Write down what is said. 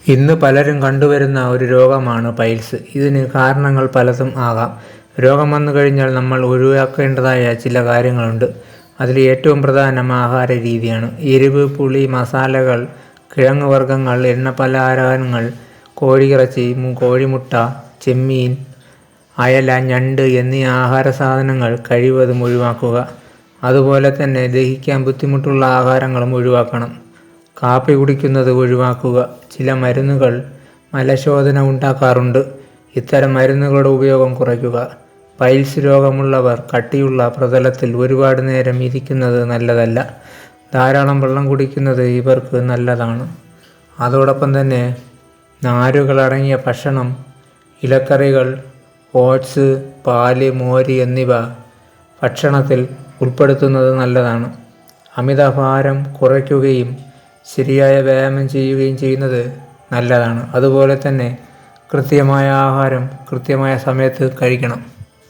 ഇന്ന് പലരും കണ്ടുവരുന്ന ഒരു രോഗമാണ് പൈൽസ്. ഇതിന് കാരണങ്ങൾ പലതും ആകാം. രോഗം വന്നു കഴിഞ്ഞാൽ നമ്മൾ ഒഴിവാക്കേണ്ടതായ ചില കാര്യങ്ങളുണ്ട്. അതിൽ ഏറ്റവും പ്രധാനം ആഹാര രീതിയാണ്. എരിവ്, പുളി, മസാലകൾ, കിഴങ്ങ് വർഗ്ഗങ്ങൾ, എണ്ണപ്പലഹാരങ്ങൾ, കോഴിയിറച്ചി, കോഴിമുട്ട, ചെമ്മീൻ, അയല, ഞണ്ട് എന്നീ ആഹാര സാധനങ്ങൾ കഴിവതും ഒഴിവാക്കുക. അതുപോലെ തന്നെ ദഹിക്കാൻ ബുദ്ധിമുട്ടുള്ള ആഹാരങ്ങളും ഒഴിവാക്കണം. കാപ്പി കുടിക്കുന്നത് ഒഴിവാക്കുക. ചില മരുന്നുകൾ മലശോധന ഉണ്ടാക്കാറുണ്ട്. ഇത്തരം മരുന്നുകളുടെ ഉപയോഗം കുറയ്ക്കുക. പൈൽസ് രോഗമുള്ളവർ കട്ടിയുള്ള പ്രതലത്തിൽ ഒരുപാട് നേരം ഇരിക്കുന്നത് നല്ലതല്ല. ധാരാളം വെള്ളം കുടിക്കുന്നത് ഇവർക്ക് നല്ലതാണ്. അതോടൊപ്പം തന്നെ നാരുകളടങ്ങിയ ഭക്ഷണം, ഇലക്കറികൾ, ഓട്സ്, പാല്, മോര് എന്നിവ ഭക്ഷണത്തിൽ ഉൾപ്പെടുത്തുന്നത് നല്ലതാണ്. അമിതഭാരം കുറയ്ക്കുകയും ശരിയായ വ്യായാമം ചെയ്യുകയും ചെയ്യുന്നത് നല്ലതാണ്. അതുപോലെ തന്നെ കൃത്യമായ ആഹാരം കൃത്യമായ സമയത്ത് കഴിക്കണം.